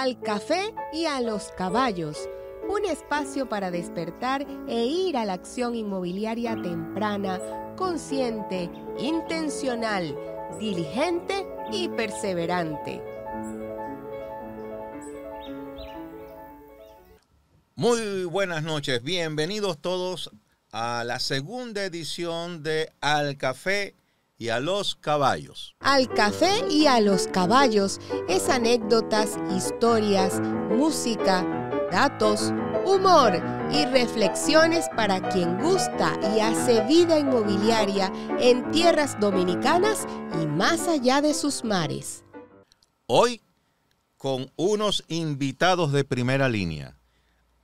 al café y a los caballos, un espacio para despertar e ir a la acción inmobiliaria temprana, consciente, intencional, diligente y perseverante. Muy buenas noches, bienvenidos todos a la segunda edición de Al Café y a los Caballos. Al café y a los caballos es anécdotas, historias, música, datos, humor y reflexiones para quien gusta y hace vida inmobiliaria en tierras dominicanas y más allá de sus mares. Hoy con unos invitados de primera línea.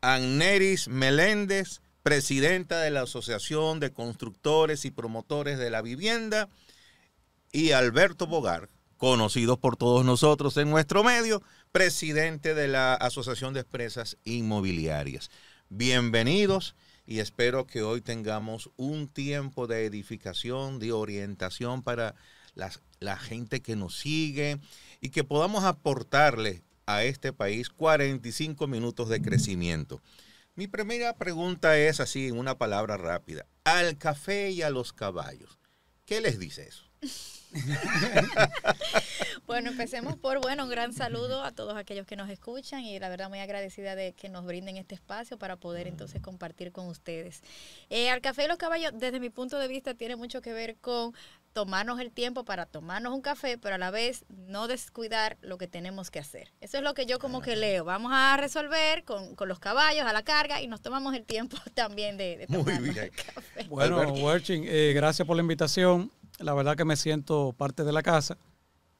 Anneris Meléndez, presidenta de la Asociación de Constructores y Promotores de la Vivienda, y Alberto Bogar, conocidos por todos nosotros en nuestro medio, presidente de la Asociación de Empresas Inmobiliarias. Bienvenidos y espero que hoy tengamos un tiempo de edificación, de orientación para la gente que nos sigue y que podamos aportarle a este país 45 minutos de crecimiento. Mi primera pregunta es así, en una palabra rápida. Al café y a los caballos. ¿Qué les dice eso? Bueno, empecemos por, un gran saludo a todos aquellos que nos escuchan y la verdad muy agradecida de que nos brinden este espacio para poder entonces compartir con ustedes. Al café y los caballos, desde mi punto de vista, tiene mucho que ver con tomarnos el tiempo para tomarnos un café, pero a la vez no descuidar lo que tenemos que hacer. Eso es lo que yo como que leo. Vamos a resolver con los caballos a la carga y nos tomamos el tiempo también de tomarnos el café. Bueno, Werchin, gracias por la invitación. La verdad que me siento parte de la casa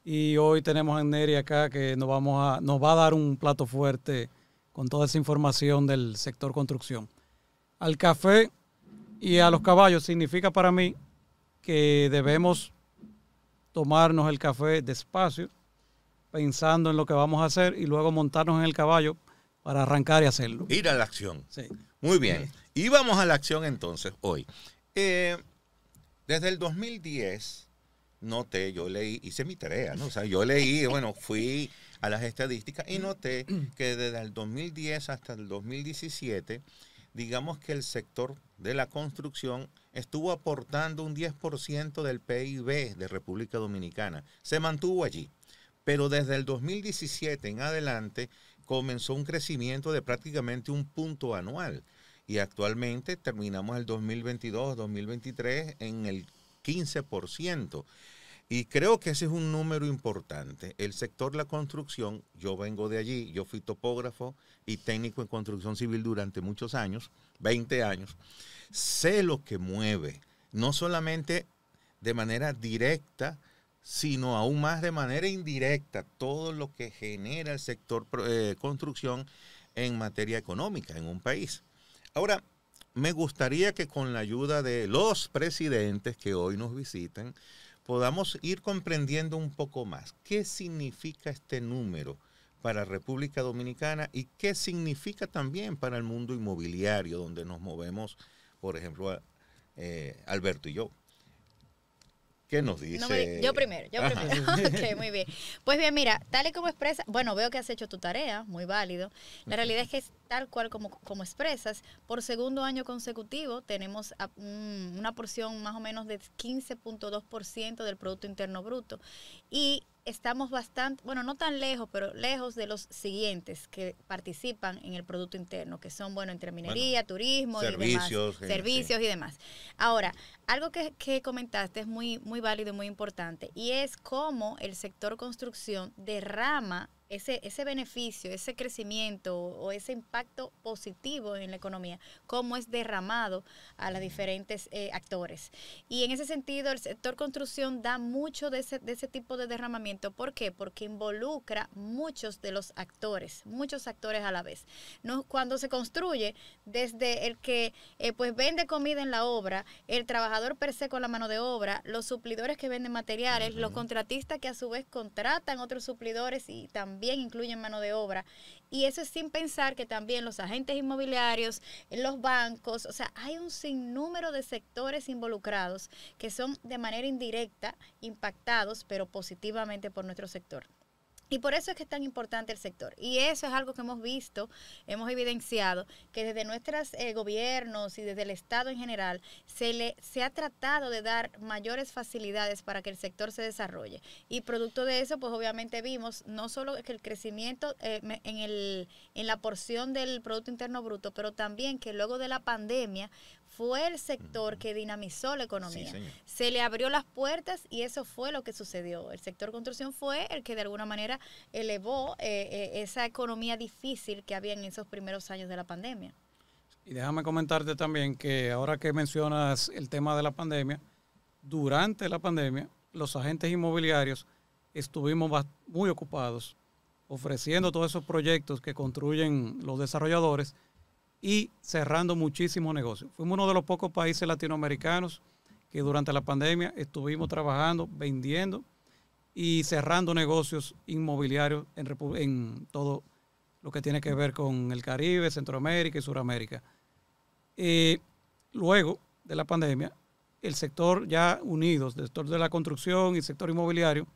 y hoy tenemos a Neri acá que nos va a dar un plato fuerte con toda esa información del sector construcción. Al café y a los caballos significa para mí que debemos tomarnos el café despacio, pensando en lo que vamos a hacer y luego montarnos en el caballo para arrancar y hacerlo. Ir a la acción. Sí. Muy bien. Y vamos a la acción entonces hoy. Desde el 2010, noté, yo leí, hice mi tarea, ¿no? O sea, yo leí, fui a las estadísticas y noté que desde el 2010 hasta el 2017, digamos que el sector de la construcción estuvo aportando un 10% del PIB de República Dominicana. Se mantuvo allí. Pero desde el 2017 en adelante comenzó un crecimiento de prácticamente un punto anual. Y actualmente terminamos el 2022-2023 en el 15%. Y creo que ese es un número importante. El sector de la construcción, yo vengo de allí, yo fui topógrafo y técnico en construcción civil durante muchos años, 20 años. Sé lo que mueve, no solamente de manera directa, sino aún más de manera indirecta, todo lo que genera el sector construcción en materia económica en un país. Ahora, me gustaría que con la ayuda de los presidentes que hoy nos visitan, podamos ir comprendiendo un poco más qué significa este número para República Dominicana y qué significa también para el mundo inmobiliario donde nos movemos, por ejemplo, Alberto y yo. ¿Qué nos dice? No, yo primero. Ok, muy bien. Pues bien, mira, tal y como expresa, veo que has hecho tu tarea, muy válido. La realidad es que es tal cual como expresas. Por segundo año consecutivo tenemos una porción más o menos de 15.2% del Producto Interno Bruto. Y estamos bastante, no tan lejos, pero lejos de los siguientes que participan en el Producto Interno, que son, entre minería, turismo servicios, y demás. Servicios y demás. Ahora, algo que comentaste es muy, muy válido y muy importante, y es cómo el sector construcción derrama ese beneficio, ese crecimiento o ese impacto positivo en la economía, cómo es derramado a los diferentes actores. Y en ese sentido, el sector construcción da mucho de ese tipo de derramamiento. ¿Por qué? Porque involucra muchos de los actores, muchos actores a la vez. No, cuando se construye, desde el que vende comida en la obra, el trabajador per se con la mano de obra, los suplidores que venden materiales, los contratistas que a su vez contratan otros suplidores y también incluyen mano de obra, y eso es sin pensar que también los agentes inmobiliarios, los bancos, o sea, hay un sinnúmero de sectores involucrados que son de manera indirecta impactados, pero positivamente por nuestro sector. Y por eso es que es tan importante el sector. Y eso es algo que hemos visto, hemos evidenciado, que desde nuestros gobiernos y desde el Estado en general se ha tratado de dar mayores facilidades para que el sector se desarrolle. Y producto de eso, pues obviamente vimos no solo que el crecimiento en la porción del Producto Interno Bruto, pero también que luego de la pandemia fue el sector que dinamizó la economía. Sí, se le abrió las puertas y eso fue lo que sucedió. El sector construcción fue el que de alguna manera elevó esa economía difícil que había en esos primeros años de la pandemia. Y déjame comentarte también que ahora que mencionas el tema de la pandemia, durante la pandemia los agentes inmobiliarios estuvimos muy ocupados ofreciendo todos esos proyectos que construyen los desarrolladores y cerrando muchísimos negocios. Fuimos uno de los pocos países latinoamericanos que durante la pandemia estuvimos trabajando, vendiendo y cerrando negocios inmobiliarios en todo lo que tiene que ver con el Caribe, Centroamérica y Suramérica. Luego de la pandemia, el sector ya unidos, el sector de la construcción y el sector inmobiliario,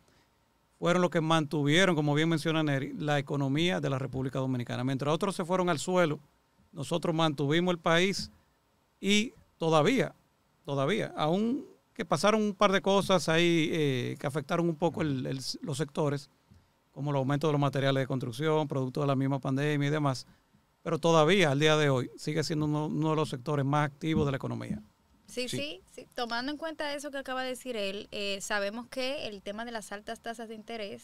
fueron los que mantuvieron, como bien menciona Neri, la economía de la República Dominicana. Mientras otros se fueron al suelo, nosotros mantuvimos el país y todavía, aún que pasaron un par de cosas ahí que afectaron un poco los sectores, como el aumento de los materiales de construcción, producto de la misma pandemia y demás, pero todavía al día de hoy sigue siendo uno de los sectores más activos de la economía. Sí. Tomando en cuenta eso que acaba de decir él, sabemos que el tema de las altas tasas de interés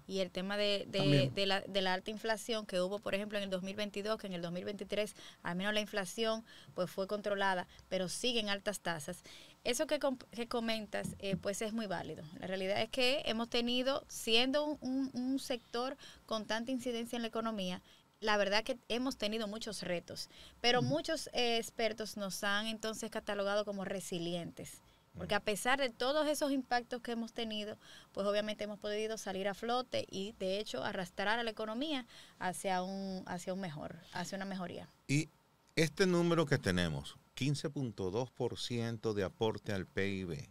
y el tema de la alta inflación que hubo, por ejemplo, en el 2022, que en el 2023 al menos la inflación pues fue controlada, pero siguen altas tasas. Eso que comentas pues es muy válido. La realidad es que hemos tenido, siendo un sector con tanta incidencia en la economía, la verdad que hemos tenido muchos retos, pero muchos expertos nos han entonces catalogado como resilientes, porque a pesar de todos esos impactos que hemos tenido, pues obviamente hemos podido salir a flote y de hecho arrastrar a la economía hacia una mejoría. Y este número que tenemos, 15.2% de aporte al PIB,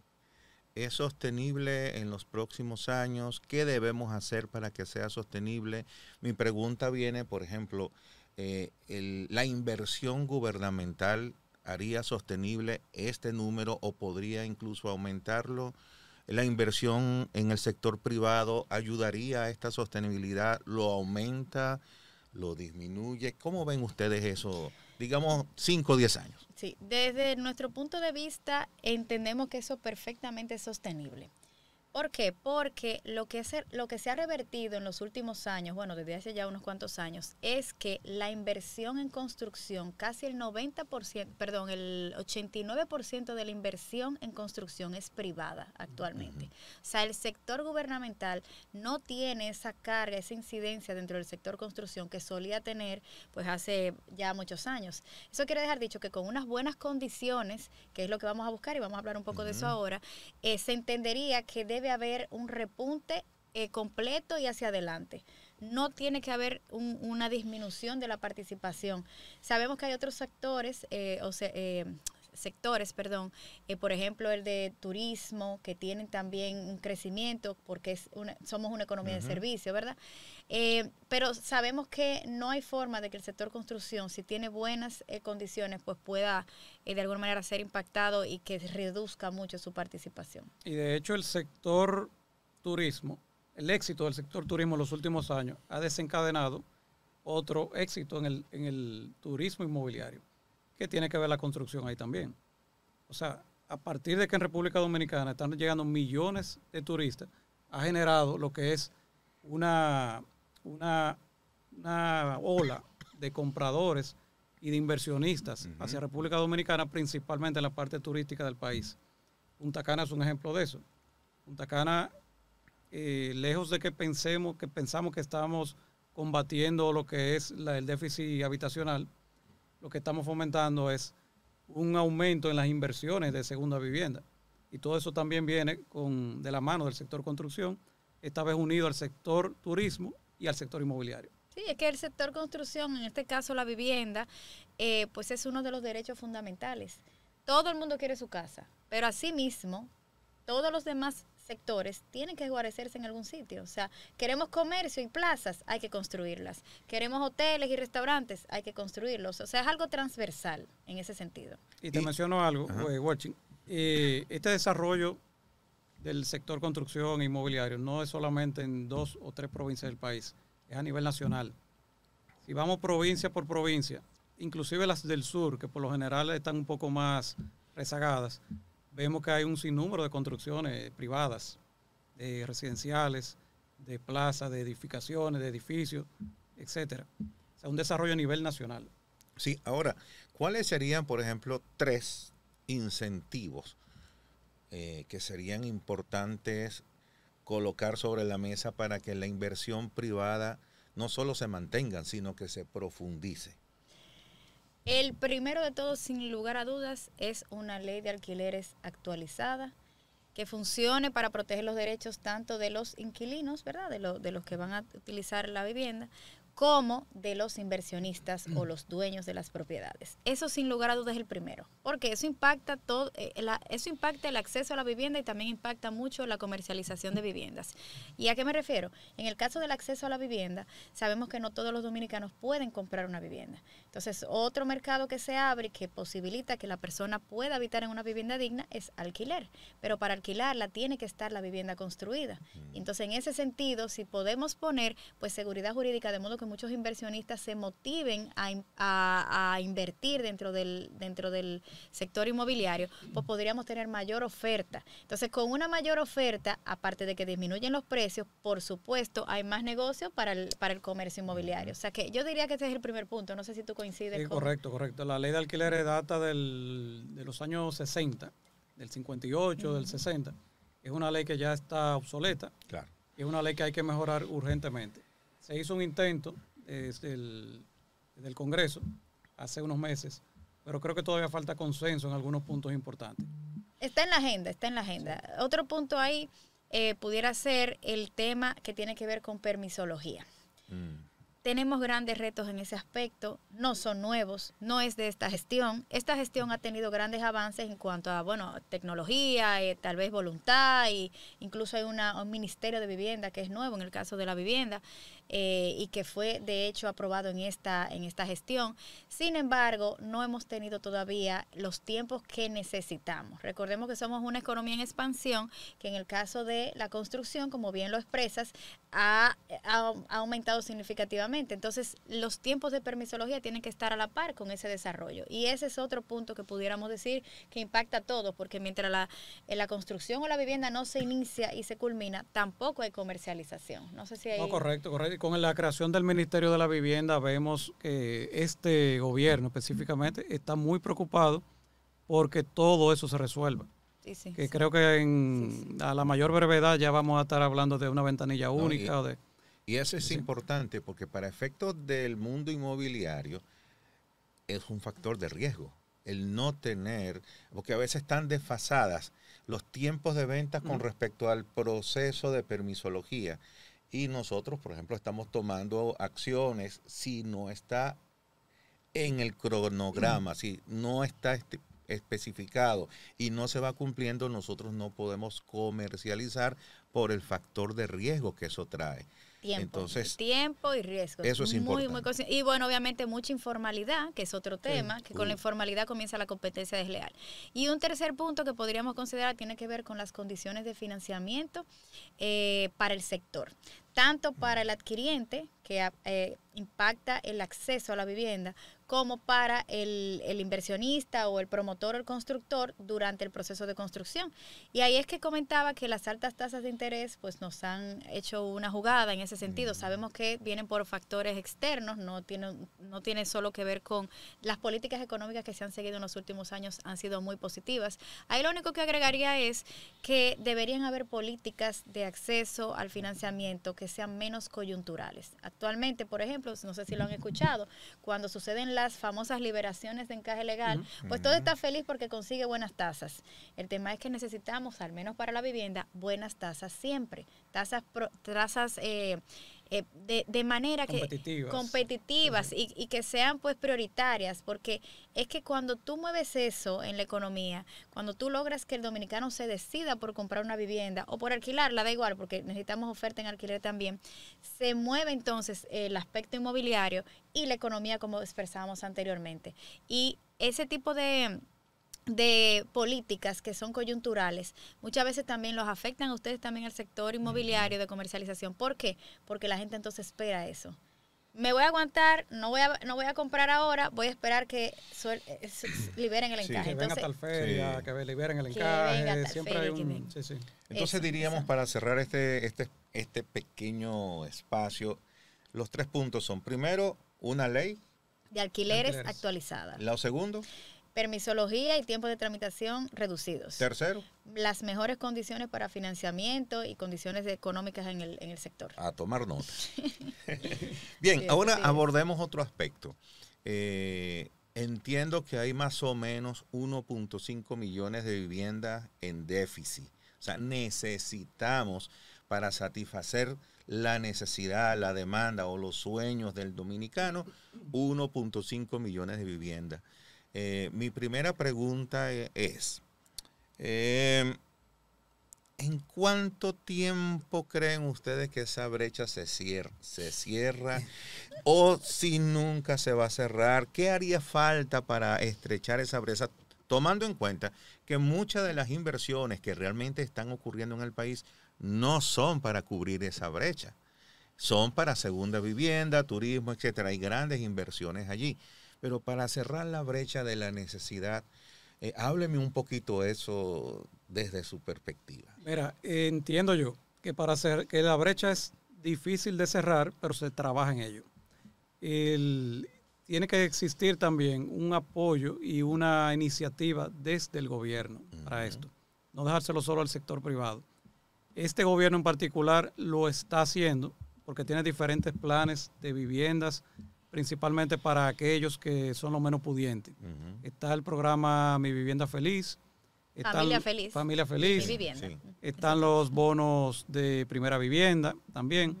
¿es sostenible en los próximos años? ¿Qué debemos hacer para que sea sostenible? Mi pregunta viene, por ejemplo, ¿la inversión gubernamental haría sostenible este número o podría incluso aumentarlo? ¿La inversión en el sector privado ayudaría a esta sostenibilidad? ¿Lo aumenta? ¿Lo disminuye? ¿Cómo ven ustedes eso? Digamos 5 o 10 años. Sí, desde nuestro punto de vista entendemos que eso perfectamente es sostenible. ¿Por qué? Porque lo que se ha revertido en los últimos años, bueno, desde hace ya unos cuantos años, es que la inversión en construcción, casi el 89% de la inversión en construcción es privada actualmente. O sea, el sector gubernamental no tiene esa carga, esa incidencia dentro del sector construcción que solía tener pues hace ya muchos años. Eso quiere dejar dicho que con unas buenas condiciones, que es lo que vamos a buscar y vamos a hablar un poco de eso ahora, se entendería que debe haber un repunte completo y hacia adelante. No tiene que haber una disminución de la participación. Sabemos que hay otros sectores, por ejemplo el de turismo, que tienen también un crecimiento porque somos una economía de servicio, ¿verdad? Pero sabemos que no hay forma de que el sector construcción, si tiene buenas condiciones, pues pueda de alguna manera ser impactado y que reduzca mucho su participación. Y de hecho el sector turismo, el éxito del sector turismo en los últimos años ha desencadenado otro éxito en el turismo inmobiliario, que tiene que ver la construcción ahí también. O sea, a partir de que en República Dominicana están llegando millones de turistas, ha generado lo que es una ola de compradores y de inversionistas hacia República Dominicana, principalmente en la parte turística del país. Punta Cana es un ejemplo de eso. Punta Cana, lejos de que pensamos que estamos combatiendo lo que es el déficit habitacional, lo que estamos fomentando es un aumento en las inversiones de segunda vivienda. Y todo eso también viene de la mano del sector construcción, esta vez unido al sector turismo y al sector inmobiliario. Sí, es que el sector construcción, en este caso la vivienda, pues es uno de los derechos fundamentales. Todo el mundo quiere su casa, pero asimismo, todos los demás sectores tienen que guarecerse en algún sitio. O sea, queremos comercio y plazas, hay que construirlas. Queremos hoteles y restaurantes, hay que construirlos. O sea, es algo transversal en ese sentido. Y te menciono algo, Watching. Este desarrollo del sector construcción e inmobiliario no es solamente en 2 o 3 provincias del país, es a nivel nacional. Si vamos provincia por provincia, inclusive las del sur, que por lo general están un poco más rezagadas, vemos que hay un sinnúmero de construcciones privadas, de residenciales, de plazas, de edificaciones, de edificios, etcétera. O sea, un desarrollo a nivel nacional. Sí, ahora, ¿cuáles serían, por ejemplo, 3 incentivos que serían importantes colocar sobre la mesa para que la inversión privada no solo se mantenga, sino que se profundice? El primero de todos, sin lugar a dudas, es una ley de alquileres actualizada que funcione para proteger los derechos tanto de los inquilinos, ¿verdad? De los que van a utilizar la vivienda, como de los inversionistas o los dueños de las propiedades. Eso sin lugar a dudas es el primero, porque eso impacta todo, eso impacta el acceso a la vivienda y también impacta mucho la comercialización de viviendas. ¿Y a qué me refiero? En el caso del acceso a la vivienda, sabemos que no todos los dominicanos pueden comprar una vivienda. Entonces, otro mercado que se abre y que posibilita que la persona pueda habitar en una vivienda digna es alquiler, pero para alquilarla tiene que estar la vivienda construida. Entonces, en ese sentido, si podemos poner pues seguridad jurídica de modo que muchos inversionistas se motiven a invertir dentro del sector inmobiliario, pues podríamos tener mayor oferta. Entonces, con una mayor oferta, aparte de que disminuyen los precios, por supuesto, hay más negocio para el comercio inmobiliario. O sea que yo diría que ese es el primer punto. No sé si tú coincides sí, con... Correcto. La ley de alquileres data de los años 60, del 58, del 60. Es una ley que ya está obsoleta. Claro. Es una ley que hay que mejorar urgentemente. Se hizo un intento desde el Congreso hace unos meses, pero creo que todavía falta consenso en algunos puntos importantes. Está en la agenda. Sí. Otro punto ahí pudiera ser el tema que tiene que ver con permisología. Tenemos grandes retos en ese aspecto, no son nuevos, no es de esta gestión. Esta gestión ha tenido grandes avances en cuanto a, tecnología, tal vez voluntad, y incluso hay un ministerio de vivienda que es nuevo en el caso de la vivienda, y que fue de hecho aprobado en esta gestión. Sin embargo, no hemos tenido todavía los tiempos que necesitamos. Recordemos que somos una economía en expansión, que en el caso de la construcción, como bien lo expresas, ha aumentado significativamente. Entonces, los tiempos de permisología tienen que estar a la par con ese desarrollo. Y ese es otro punto que pudiéramos decir que impacta a todos, porque mientras la construcción o la vivienda no se inicia y se culmina, tampoco hay comercialización. No sé si hay... No, correcto. Con la creación del Ministerio de la Vivienda vemos que este gobierno específicamente está muy preocupado porque todo eso se resuelva. Sí. Creo que a la mayor brevedad ya vamos a estar hablando de una ventanilla única. Y eso es importante porque para efectos del mundo inmobiliario es un factor de riesgo. El no tener, porque a veces están desfasadas los tiempos de venta con respecto al proceso de permisología. Y nosotros, por ejemplo, estamos tomando acciones si no está en el cronograma, si no está especificado y no se va cumpliendo, nosotros no podemos comercializar por el factor de riesgo que eso trae. Entonces, tiempo y riesgo. Eso es importante. Y bueno, obviamente mucha informalidad, que es otro tema, que con la informalidad comienza la competencia desleal. Y un tercer punto que podríamos considerar tiene que ver con las condiciones de financiamiento para el sector. Tanto para el adquiriente, que impacta el acceso a la vivienda, como para el inversionista o el promotor o el constructor durante el proceso de construcción. Y ahí es que comentaba que las altas tasas de interés pues nos han hecho una jugada en ese sentido. Sabemos que vienen por factores externos, no tiene solo que ver con las políticas económicas que se han seguido en los últimos años, han sido muy positivas. Ahí lo único que agregaría es que deberían haber políticas de acceso al financiamiento que sean menos coyunturales. Actualmente, por ejemplo, no sé si lo han escuchado, cuando suceden las famosas liberaciones de encaje legal, pues todo está feliz porque consigue buenas tasas. El tema es que necesitamos, al menos para la vivienda, buenas tasas siempre, tasas de manera competitivas y que sean pues prioritarias, porque es que cuando tú mueves eso en la economía, cuando tú logras que el dominicano se decida por comprar una vivienda o por alquilarla, da igual, porque necesitamos oferta en alquiler también, se mueve entonces el aspecto inmobiliario y la economía, como expresábamos anteriormente. Y ese tipo de políticas que son coyunturales, muchas veces también los afectan a ustedes también al sector inmobiliario de comercialización. ¿Por qué? Porque la gente entonces espera eso. Me voy a aguantar, no voy a comprar ahora, voy a esperar que liberen el encaje. Que venga tal feria, sí, que liberen el encaje, siempre hay un... Entonces diríamos, para cerrar este pequeño espacio, los 3 puntos son, primero, una ley de alquileres actualizada. Lo segundo, permisología y tiempo de tramitación reducidos. Tercero, las mejores condiciones para financiamiento y condiciones económicas en el sector. A tomar nota. Bien, sí, ahora abordemos otro aspecto. Entiendo que hay más o menos 1.5 millones de viviendas en déficit. O sea, necesitamos, para satisfacer la necesidad, la demanda o los sueños del dominicano, 1.5 millones de viviendas. Mi primera pregunta es, ¿en cuánto tiempo creen ustedes que esa brecha se cierra? ¿O si nunca se va a cerrar? ¿Qué haría falta para estrechar esa brecha? Tomando en cuenta que muchas de las inversiones que realmente están ocurriendo en el país no son para cubrir esa brecha. Son para segunda vivienda, turismo, etcétera. Hay grandes inversiones allí. Pero para cerrar la brecha de la necesidad, hábleme un poquito eso desde su perspectiva. Mira, entiendo yo que que la brecha es difícil de cerrar, pero se trabaja en ello. Tiene que existir también un apoyo y una iniciativa desde el gobierno para esto. No dejárselo solo al sector privado. Este gobierno en particular lo está haciendo porque tiene diferentes planes de viviendas, principalmente para aquellos que son los menos pudientes. Está el programa Mi Vivienda Feliz. Familia Feliz. Mi vivienda. Sí. Están los bonos de primera vivienda también.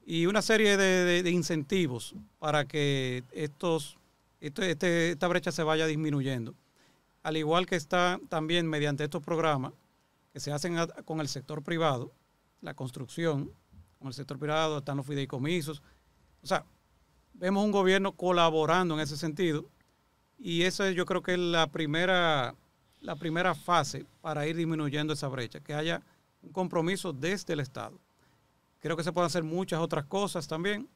Y una serie de incentivos para que esta brecha se vaya disminuyendo. Al igual que está también mediante estos programas que se hacen con el sector privado, la construcción, con el sector privado, están los fideicomisos. O sea, vemos un gobierno colaborando en ese sentido y esa yo creo que es la primera fase para ir disminuyendo esa brecha, que haya un compromiso desde el Estado. Creo que se pueden hacer muchas otras cosas también,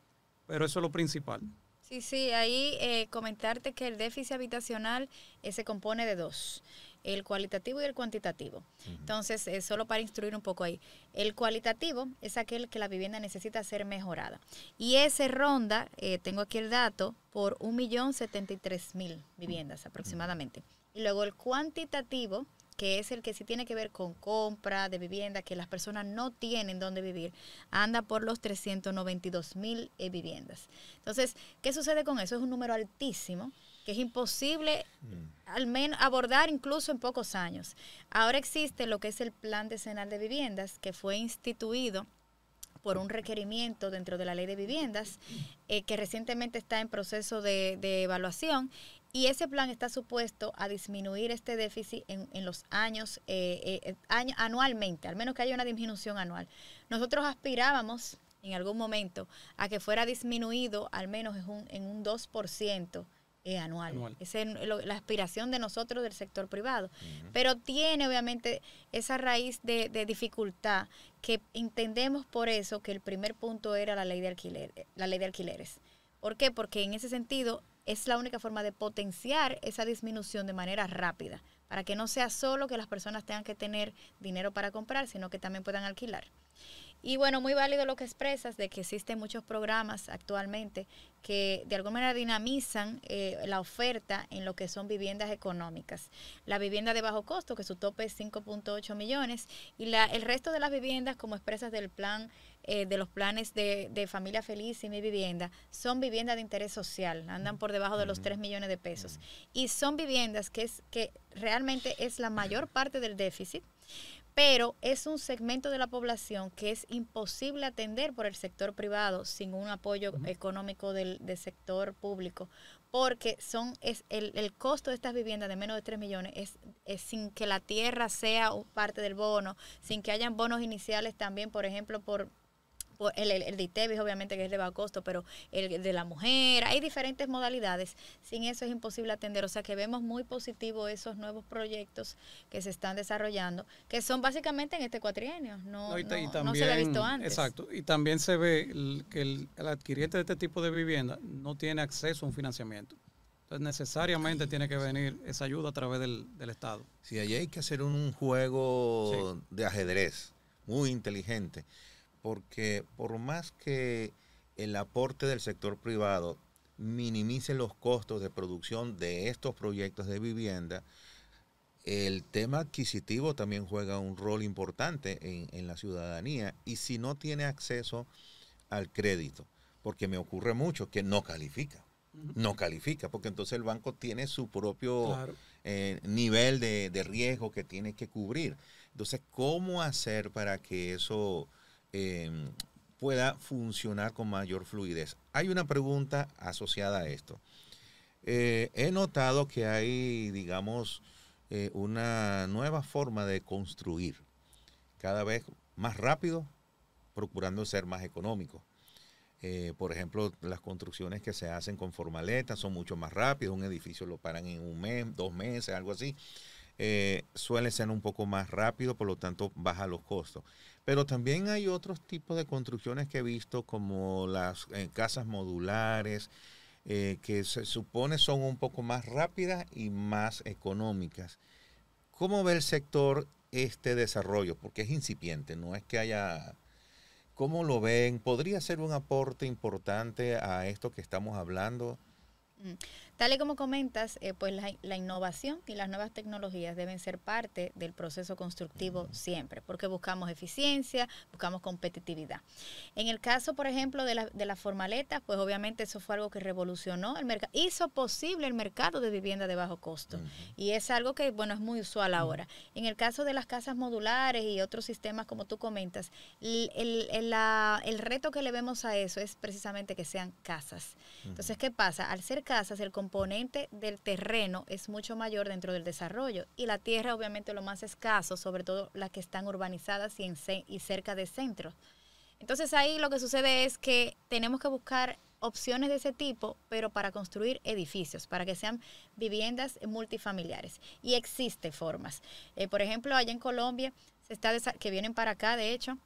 pero eso es lo principal. Sí, ahí comentarte que el déficit habitacional se compone de 2, el cualitativo y el cuantitativo. Entonces, solo para instruir un poco ahí, el cualitativo es aquel que la vivienda necesita ser mejorada. Y ese ronda, tengo aquí el dato, por 1.073.000 viviendas aproximadamente. Y luego el cuantitativo, que es el que sí tiene que ver con compra de vivienda, que las personas no tienen dónde vivir, anda por los 392.000 viviendas. Entonces, ¿qué sucede con eso? Es un número altísimo, que es imposible al menos abordar incluso en pocos años. Ahora existe lo que es el Plan Decenal de Viviendas, que fue instituido por un requerimiento dentro de la Ley de Viviendas, que recientemente está en proceso de evaluación, y ese plan está supuesto a disminuir este déficit en los años, anualmente, al menos que haya una disminución anual. Nosotros aspirábamos en algún momento a que fuera disminuido al menos en un 2% anual. Esa es la aspiración de nosotros del sector privado. Pero tiene obviamente esa raíz de dificultad que entendemos por eso que el primer punto era la ley de alquileres. ¿Por qué? Porque en ese sentido es la única forma de potenciar esa disminución de manera rápida, para que no sea solo que las personas tengan que tener dinero para comprar, sino que también puedan alquilar. Y bueno, muy válido lo que expresas de que existen muchos programas actualmente que de alguna manera dinamizan la oferta en lo que son viviendas económicas. La vivienda de bajo costo, que su tope es 5.8 millones, y el resto de las viviendas, como expresas del plan, de los planes de Familia Feliz y Mi Vivienda, son viviendas de interés social, andan por debajo de los 3 millones de pesos. Y son viviendas que realmente es la mayor parte del déficit, pero es un segmento de la población que es imposible atender por el sector privado sin un apoyo económico del sector público, porque el costo de estas viviendas de menos de 3 millones es sin que la tierra sea parte del bono, sin que hayan bonos iniciales también, por ejemplo, por el de ITEVIS, obviamente, que es de bajo costo, pero el de la mujer, hay diferentes modalidades. Sin eso es imposible atender. O sea que vemos muy positivo esos nuevos proyectos que se están desarrollando, que son básicamente en este cuatrienio. No se había visto antes. Exacto. Y también se ve que el adquiriente de este tipo de vivienda no tiene acceso a un financiamiento. Entonces, necesariamente tiene que venir esa ayuda a través del Estado. Sí, allí hay que hacer un juego de ajedrez muy inteligente. Porque por más que el aporte del sector privado minimice los costos de producción de estos proyectos de vivienda, el tema adquisitivo también juega un rol importante en la ciudadanía. Y si no tiene acceso al crédito, porque me ocurre mucho que no califica, porque entonces el banco tiene su propio nivel de riesgo que tiene que cubrir. Entonces, ¿cómo hacer para que eso pueda funcionar con mayor fluidez? Hay una pregunta asociada a esto. He notado que hay, digamos, una nueva forma de construir, cada vez más rápido, procurando ser más económico. Por ejemplo, las construcciones que se hacen con formaletas son mucho más rápidas. Un edificio lo paran en 1 mes, 2 meses, algo así. Suele ser un poco más rápido, por lo tanto baja los costos. Pero también hay otros tipos de construcciones que he visto, como las casas modulares, que se supone son un poco más rápidas y más económicas. ¿Cómo ve el sector este desarrollo? Porque es incipiente, no es que haya... ¿Cómo lo ven? ¿Podría ser un aporte importante a esto que estamos hablando? Tal y como comentas, pues la innovación y las nuevas tecnologías deben ser parte del proceso constructivo siempre, porque buscamos eficiencia, buscamos competitividad. En el caso, por ejemplo, de las formaletas, pues obviamente eso fue algo que revolucionó el mercado, hizo posible el mercado de vivienda de bajo costo, y es algo que, bueno, es muy usual ahora. En el caso de las casas modulares y otros sistemas, como tú comentas, el reto que le vemos a eso es precisamente que sean casas. Entonces, ¿qué pasa? Al ser casas, el componente del terreno es mucho mayor dentro del desarrollo, y la tierra obviamente lo más escaso, sobre todo las que están urbanizadas y cerca de centros. Entonces ahí lo que sucede es que tenemos que buscar opciones de ese tipo, pero para construir edificios, para que sean viviendas multifamiliares. Y existen formas. Por ejemplo, allá en Colombia, que vienen para acá, de hecho,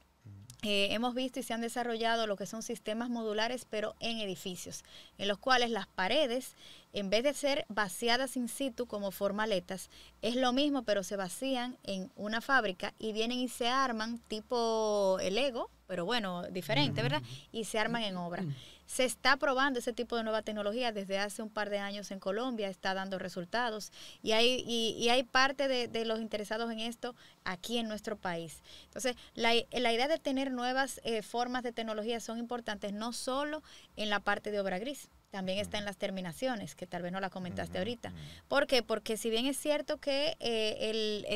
hemos visto y se han desarrollado lo que son sistemas modulares, pero en edificios, en los cuales las paredes, en vez de ser vaciadas in situ como formaletas, es lo mismo, pero se vacían en una fábrica y vienen y se arman tipo el Lego, pero bueno, diferente, ¿verdad? Y se arman en obra. Se está probando ese tipo de nueva tecnología desde hace un par de años en Colombia, está dando resultados, y hay parte de los interesados en esto aquí en nuestro país. Entonces, la idea de tener nuevas formas de tecnología son importantes, no solo en la parte de obra gris, también está en las terminaciones, que tal vez no la comentaste ahorita. ¿Por qué? Porque si bien es cierto que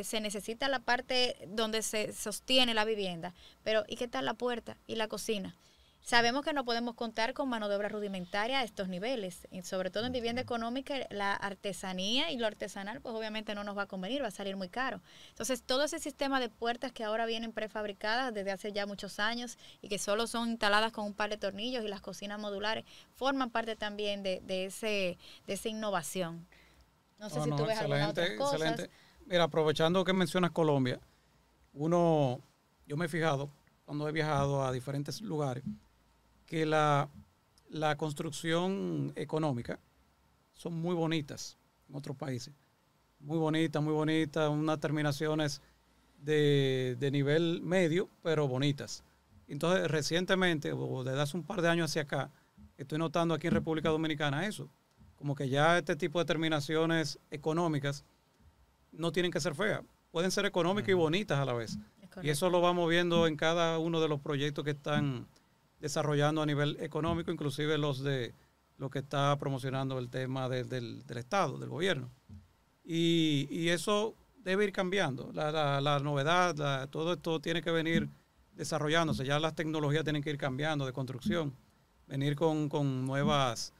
se necesita la parte donde se sostiene la vivienda, pero ¿y qué tal la puerta y la cocina? Sabemos que no podemos contar con mano de obra rudimentaria a estos niveles, y sobre todo en vivienda económica, la artesanía y lo artesanal, pues obviamente no nos va a convenir, va a salir muy caro. Entonces, todo ese sistema de puertas que ahora vienen prefabricadas desde hace ya muchos años y que solo son instaladas con un par de tornillos, y las cocinas modulares forman parte también de esa innovación. No sé si tú ves algunas otras cosas. Excelente. Mira, aprovechando que mencionas Colombia, yo me he fijado cuando he viajado a diferentes lugares, que la construcción económica son muy bonitas en otros países. Muy bonitas, unas terminaciones de nivel medio, pero bonitas. Entonces, recientemente, o desde hace un par de años hacia acá, estoy notando aquí en República Dominicana eso, como que ya este tipo de terminaciones económicas no tienen que ser feas, pueden ser económicas y bonitas a la vez. Y eso lo vamos viendo en cada uno de los proyectos que están desarrollando a nivel económico, inclusive lo que está promocionando el tema del Estado, del gobierno. Y eso debe ir cambiando. La novedad, todo esto tiene que venir desarrollándose. Ya las tecnologías tienen que ir cambiando de construcción. Venir con nuevas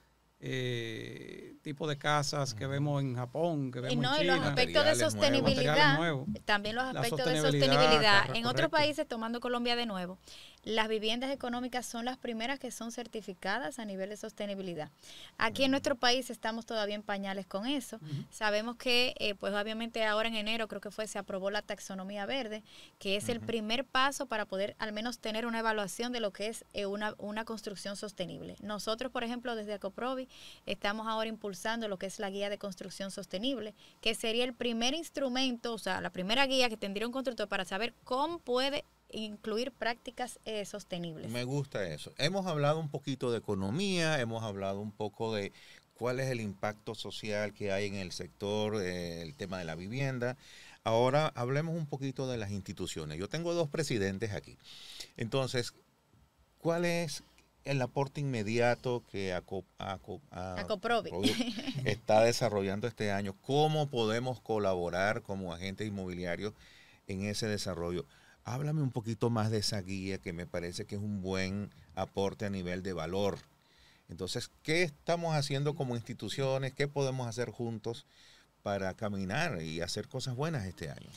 tipos de casas que vemos en Japón, que vemos en China. Y los aspectos de sostenibilidad, también los aspectos de sostenibilidad. En otros países, tomando Colombia de nuevo, las viviendas económicas son las primeras que son certificadas a nivel de sostenibilidad. Aquí en nuestro país estamos todavía en pañales con eso. Sabemos que, pues obviamente ahora en enero creo que se aprobó la taxonomía verde, que es el primer paso para poder al menos tener una evaluación de lo que es una construcción sostenible. Nosotros, por ejemplo, desde Acoprovi, estamos ahora impulsando lo que es la guía de construcción sostenible, que sería el primer instrumento, o sea, la primera guía que tendría un constructor para saber cómo puede incluir prácticas sostenibles. Me gusta eso. Hemos hablado un poquito de economía, hemos hablado un poco de cuál es el impacto social que hay en el sector, el tema de la vivienda. Ahora hablemos un poquito de las instituciones. Yo tengo 2 presidentes aquí. Entonces, ¿cuál es el aporte inmediato que Acoprovi está desarrollando este año? ¿Cómo podemos colaborar como agentes inmobiliarios en ese desarrollo? Háblame un poquito más de esa guía, que me parece que es un buen aporte a nivel de valor. Entonces, ¿qué estamos haciendo como instituciones? ¿Qué podemos hacer juntos para caminar y hacer cosas buenas este año?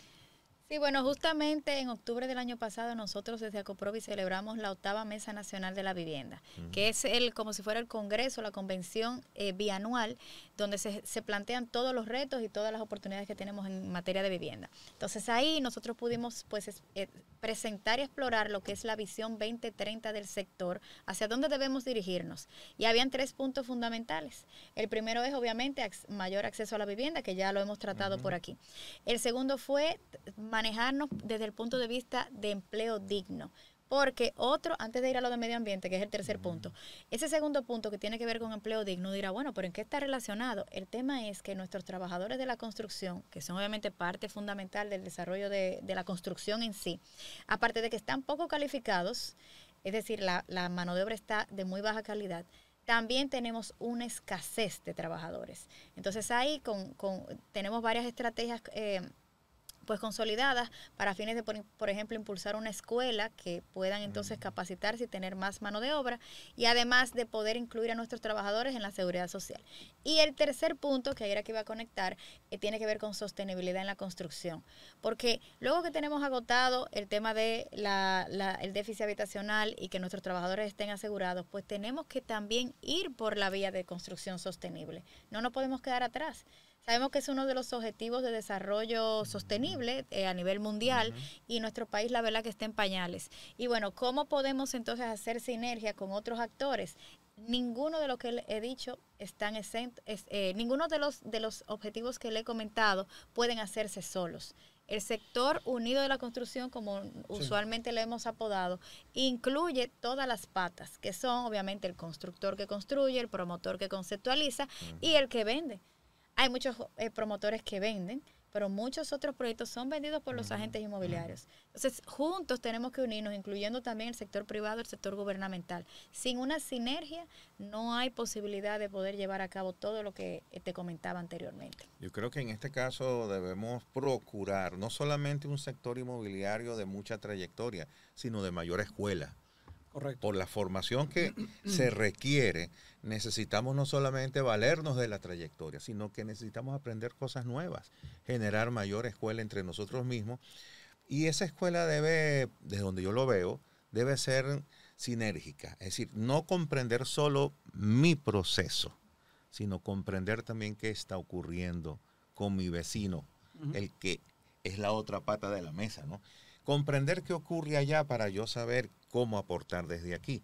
Sí, bueno, justamente en octubre del año pasado nosotros desde Acoprovi celebramos la 8ª Mesa Nacional de la Vivienda, que es como si fuera el congreso, la convención bianual, donde se plantean todos los retos y todas las oportunidades que tenemos en materia de vivienda. Entonces ahí nosotros pudimos presentar y explorar lo que es la visión 2030 del sector, hacia dónde debemos dirigirnos. Y habían 3 puntos fundamentales. El primero es obviamente mayor acceso a la vivienda, que ya lo hemos tratado por aquí. El segundo fue manejarnos desde el punto de vista de empleo digno. Porque antes de ir a lo de medio ambiente, que es el tercer punto, ese segundo punto que tiene que ver con empleo digno, dirá, bueno, pero ¿en qué está relacionado? El tema es que nuestros trabajadores de la construcción, que son obviamente parte fundamental del desarrollo de la construcción en sí, aparte de que están poco calificados, es decir, la mano de obra está de muy baja calidad, también tenemos una escasez de trabajadores. Entonces ahí tenemos varias estrategias pues consolidadas para fines de, por ejemplo, impulsar una escuela que puedan entonces capacitarse y tener más mano de obra, y además de poder incluir a nuestros trabajadores en la seguridad social. Y el tercer punto, que ayer aquí iba a conectar, tiene que ver con sostenibilidad en la construcción, porque luego que tenemos agotado el tema de el déficit habitacional y que nuestros trabajadores estén asegurados, pues tenemos que también ir por la vía de construcción sostenible. No nos podemos quedar atrás. Sabemos que es uno de los objetivos de desarrollo sostenible a nivel mundial, y nuestro país la verdad que está en pañales. Y bueno, ¿cómo podemos entonces hacer sinergia con otros actores? Ninguno de lo que he dicho están exentos, ninguno de los objetivos que le he comentado pueden hacerse solos. El sector unido de la construcción, como usualmente le hemos apodado, incluye todas las patas, que son obviamente el constructor que construye, el promotor que conceptualiza y el que vende. Hay muchos promotores que venden, pero muchos otros proyectos son vendidos por los agentes inmobiliarios. Entonces, juntos tenemos que unirnos, incluyendo también el sector privado, el sector gubernamental. Sin una sinergia, no hay posibilidad de poder llevar a cabo todo lo que te comentaba anteriormente. Yo creo que en este caso debemos procurar no solamente un sector inmobiliario de mucha trayectoria, sino de mayor escuela. Correcto. Por la formación que se requiere, necesitamos no solamente valernos de la trayectoria, sino que necesitamos aprender cosas nuevas, generar mayor escuela entre nosotros mismos. Y esa escuela debe, desde donde yo lo veo, debe ser sinérgica. Es decir, no comprender solo mi proceso, sino comprender también qué está ocurriendo con mi vecino, el que es la otra pata de la mesa, ¿no? Comprender qué ocurre allá para yo saber cómo aportar desde aquí.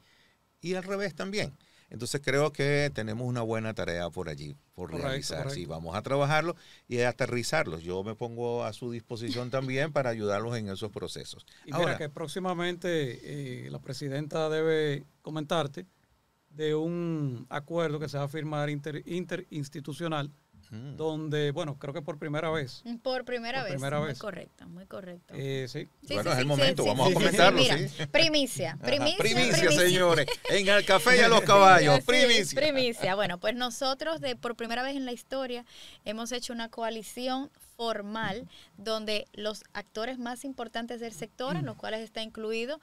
Y al revés también. Entonces creo que tenemos una buena tarea por allí, por realizar. Sí, vamos a trabajarlo y a aterrizarlos. Yo me pongo a su disposición también para ayudarlos en esos procesos. Y ahora, mira que próximamente la presidenta debe comentarte de un acuerdo que se va a firmar interinstitucional, donde, bueno, creo que por primera vez. Por primera vez. Muy correcto, muy correcto. Sí. Bueno, es el momento, vamos a comentarlo. Mira, primicia, señores. En el café y a los caballos, primicia. Primicia. Bueno, pues nosotros por primera vez en la historia hemos hecho una coalición formal, donde los actores más importantes del sector, en los cuales está incluido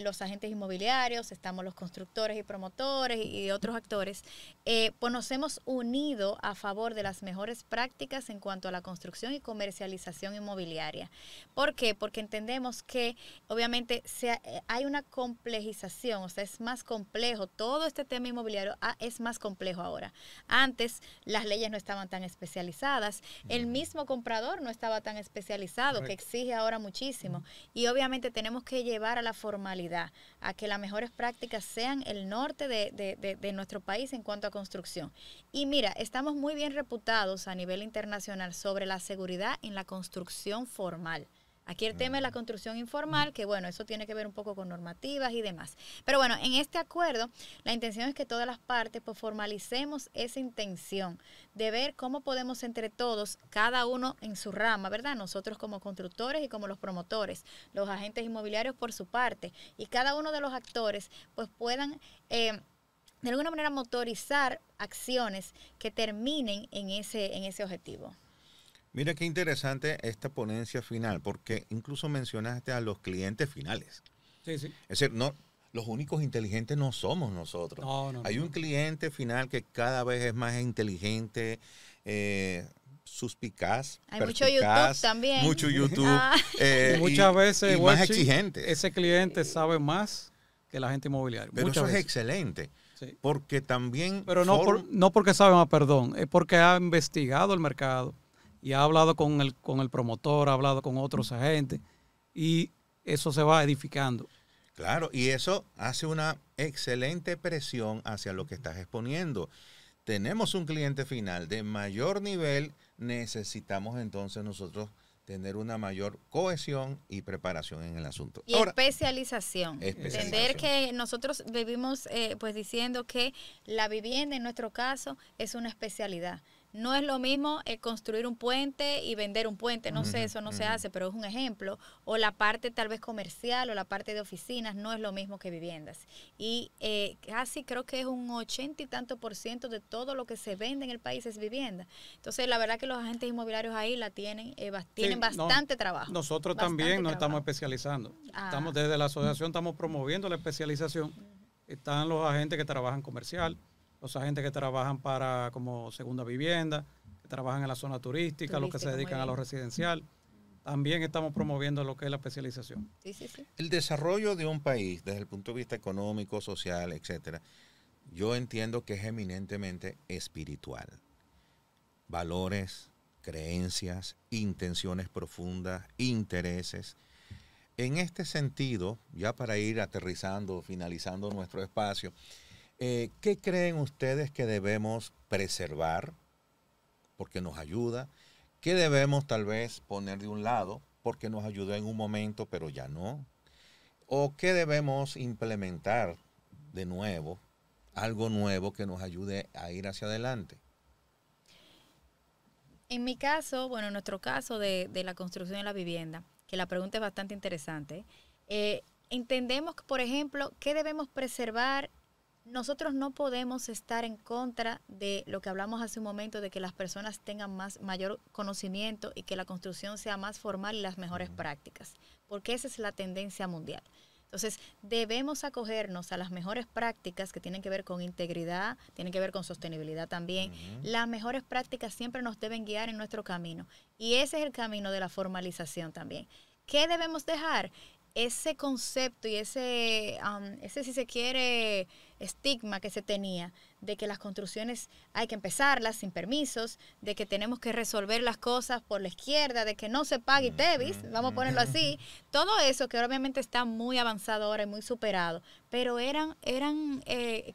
los agentes inmobiliarios, estamos los constructores y promotores y otros actores, pues nos hemos unido a favor de las mejores prácticas en cuanto a la construcción y comercialización inmobiliaria. ¿Por qué? Porque entendemos que obviamente hay una complejización, o sea, es más complejo, todo este tema inmobiliario es más complejo ahora. Antes las leyes no estaban tan especializadas, el mismo comprador no estaba tan especializado, que exige ahora muchísimo, y obviamente tenemos que llevar a la formalidad, a que las mejores prácticas sean el norte de nuestro país en cuanto a construcción. Y mira, estamos muy bien reputados a nivel internacional sobre la seguridad en la construcción formal. Aquí el tema es la construcción informal, que bueno, eso tiene que ver un poco con normativas y demás. Pero bueno, en este acuerdo, la intención es que todas las partes pues formalicemos esa intención de ver cómo podemos entre todos, cada uno en su rama, ¿verdad? Nosotros como constructores y como los promotores, los agentes inmobiliarios por su parte, y cada uno de los actores pues puedan de alguna manera motorizar acciones que terminen en ese objetivo. Mira qué interesante esta ponencia final, porque incluso mencionaste a los clientes finales. Sí, sí. Es decir, no, los únicos inteligentes no somos nosotros. Hay un cliente final que cada vez es más inteligente, suspicaz, hay mucho YouTube también. Mucho YouTube. Y muchas veces y más exigente. Ese cliente sabe más que la gente inmobiliaria. Pero muchas eso veces es excelente. Sí. Porque también... Pero no porque sabe más, perdón, es porque ha investigado el mercado y ha hablado con el promotor, ha hablado con otros agentes, y eso se va edificando. Claro, y eso hace una excelente presión hacia lo que estás exponiendo. Tenemos un cliente final de mayor nivel, necesitamos entonces nosotros tener una mayor cohesión y preparación en el asunto. Y ahora, especialización. Entender que nosotros vivimos pues diciendo que la vivienda en nuestro caso es una especialidad. No es lo mismo construir un puente y vender un puente, no sé, eso no se hace, pero es un ejemplo. O la parte tal vez comercial o la parte de oficinas no es lo mismo que viviendas. Y casi creo que es un 80 y tanto % de todo lo que se vende en el país es vivienda. Entonces, la verdad que los agentes inmobiliarios ahí tienen bastante trabajo. Nosotros también nos estamos especializando. Estamos desde la asociación, estamos promoviendo la especialización. Están los agentes que trabajan comercial, los agentes que trabajan para como segunda vivienda, que trabajan en la zona turística, los que se dedican a lo residencial. También estamos promoviendo lo que es la especialización. Sí, sí, sí. El desarrollo de un país desde el punto de vista económico, social, etcétera, yo entiendo que es eminentemente espiritual. Valores, creencias, intenciones profundas, intereses. En este sentido, ya para ir aterrizando, finalizando nuestro espacio, ¿qué creen ustedes que debemos preservar? Porque nos ayuda. ¿Qué debemos tal vez poner de un lado? Porque nos ayudó en un momento, pero ya no. ¿O qué debemos implementar de nuevo? Algo nuevo que nos ayude a ir hacia adelante. En mi caso, bueno, en nuestro caso de la construcción de la vivienda, que la pregunta es bastante interesante, entendemos que, por ejemplo, ¿qué debemos preservar? Nosotros no podemos estar en contra de lo que hablamos hace un momento, de que las personas tengan mayor conocimiento y que la construcción sea más formal y las mejores prácticas, porque esa es la tendencia mundial. Entonces, debemos acogernos a las mejores prácticas que tienen que ver con integridad, tienen que ver con sostenibilidad también. Las mejores prácticas siempre nos deben guiar en nuestro camino, y ese es el camino de la formalización también. ¿Qué debemos dejar? Ese concepto y ese si se quiere, estigma que se tenía de que las construcciones hay que empezarlas sin permisos, de que tenemos que resolver las cosas por la izquierda, de que no se pague ITEVIS, vamos a ponerlo así. Todo eso que obviamente está muy avanzado ahora y muy superado, pero eran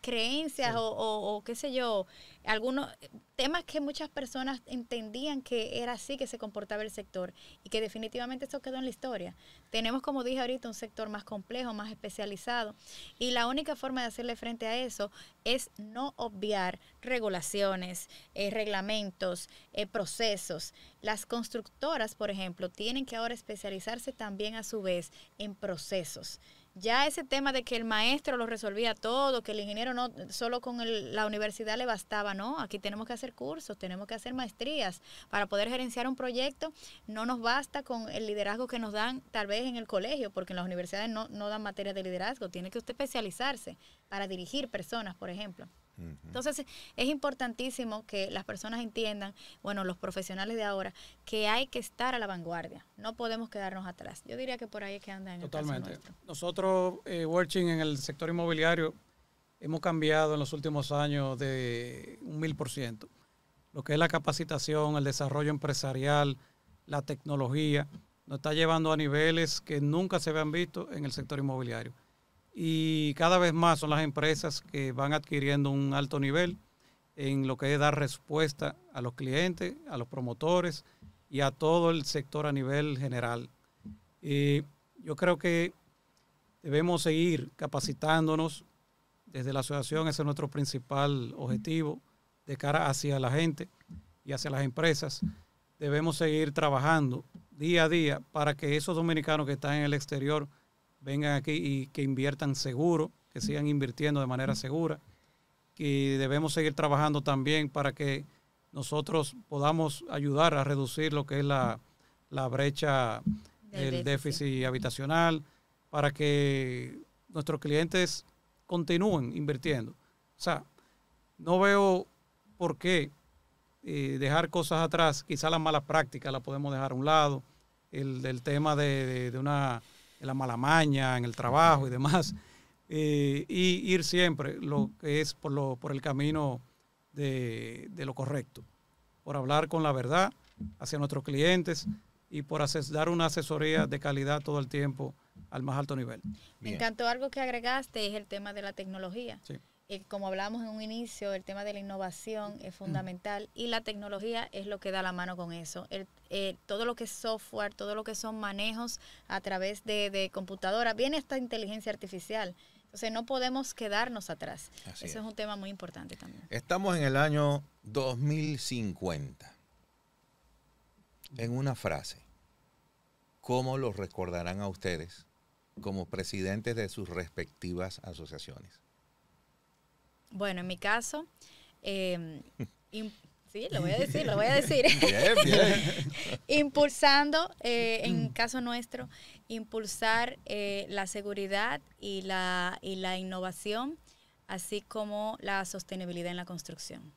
creencias o qué sé yo, algunos temas que muchas personas entendían que era así que se comportaba el sector, y que definitivamente eso quedó en la historia. Tenemos, como dije ahorita, un sector más complejo, más especializado, y la única forma de hacerle frente a eso es no obviar regulaciones, reglamentos, procesos. Las constructoras, por ejemplo, tienen que ahora especializarse también a su vez en procesos. Ya ese tema de que el maestro lo resolvía todo, que el ingeniero no, solo con la universidad le bastaba, no, aquí tenemos que hacer cursos, tenemos que hacer maestrías para poder gerenciar un proyecto. No nos basta con el liderazgo que nos dan tal vez en el colegio, porque en las universidades no dan materias de liderazgo, tiene que usted especializarse para dirigir personas, por ejemplo. Entonces, es importantísimo que las personas entiendan, bueno, los profesionales de ahora, que hay que estar a la vanguardia. No podemos quedarnos atrás. Yo diría que por ahí es que anda en el caso nuestro. Nosotros, Working, en el sector inmobiliario, hemos cambiado en los últimos años de 1000%. Lo que es la capacitación, el desarrollo empresarial, la tecnología, nos está llevando a niveles que nunca se habían visto en el sector inmobiliario. Y cada vez más son las empresas que van adquiriendo un alto nivel en lo que es dar respuesta a los clientes, a los promotores y a todo el sector a nivel general. Yo creo que debemos seguir capacitándonos desde la asociación, ese es nuestro principal objetivo de cara hacia la gente y hacia las empresas. Debemos seguir trabajando día a día para que esos dominicanos que están en el exterior vengan aquí y que inviertan seguro, que sigan invirtiendo de manera segura, que debemos seguir trabajando también para que nosotros podamos ayudar a reducir lo que es la brecha del déficit habitacional, para que nuestros clientes continúen invirtiendo. O sea, no veo por qué dejar cosas atrás. Quizá las malas prácticas las podemos dejar a un lado, el tema de la mala maña en el trabajo y demás, y ir siempre lo que es por el camino de lo correcto, por hablar con la verdad hacia nuestros clientes y por dar una asesoría de calidad todo el tiempo al más alto nivel. Me encantó algo que agregaste, es el tema de la tecnología. Sí. Como hablábamos en un inicio, el tema de la innovación es fundamental y la tecnología es lo que da la mano con eso. Todo lo que es software, todo lo que son manejos a través de computadora, viene esta inteligencia artificial. Entonces no podemos quedarnos atrás. Eso es un tema muy importante también. Estamos en el año 2050. En una frase, ¿cómo los recordarán a ustedes como presidentes de sus respectivas asociaciones? Bueno, en mi caso, sí, lo voy a decir. Bien. Impulsando, en caso nuestro, impulsar la seguridad y la innovación, así como la sostenibilidad en la construcción.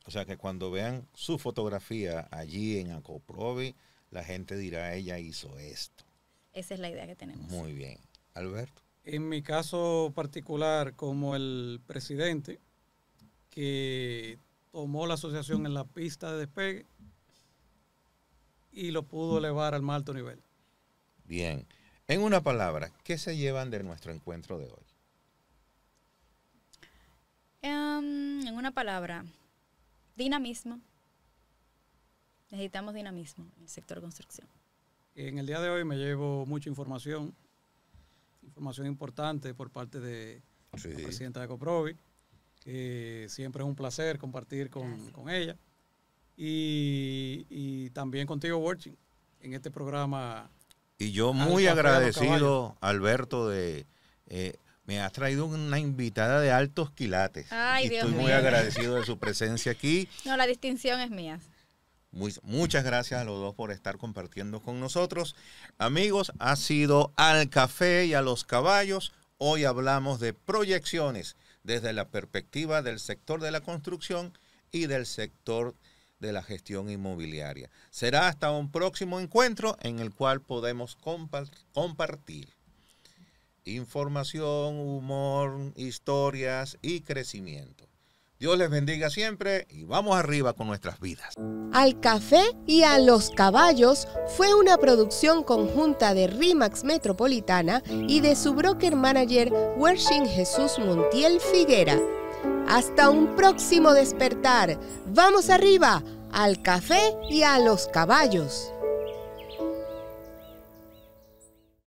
O sea que cuando vean su fotografía allí en Acoprovi, la gente dirá, ella hizo esto. Esa es la idea que tenemos. Muy bien. Alberto. En mi caso particular, como el presidente que tomó la asociación en la pista de despegue y lo pudo elevar al más alto nivel. Bien. En una palabra, ¿qué se llevan de nuestro encuentro de hoy? En una palabra, dinamismo. Necesitamos dinamismo en el sector construcción. En el día de hoy me llevo mucha información importante por parte de la presidenta de Acoprovi, que siempre es un placer compartir con ella, y también contigo, Working, en este programa. Y yo muy agradecido, Alberto, me has traído una invitada de altos quilates. Ay, y Dios estoy mío. muy agradecido de su presencia aquí. No, la distinción es mía. Muchas gracias a los dos por estar compartiendo con nosotros. Amigos, ha sido Al Café y a los Caballos. Hoy hablamos de proyecciones desde la perspectiva del sector de la construcción y del sector de la gestión inmobiliaria. Será hasta un próximo encuentro en el cual podemos compartir información, humor, historias y crecimiento. Dios les bendiga siempre y vamos arriba con nuestras vidas. Al Café y a los Caballos fue una producción conjunta de RIMAX Metropolitana y de su broker manager Wershing Jesús Montiel Figuera. Hasta un próximo despertar. ¡Vamos arriba! Al Café y a los Caballos.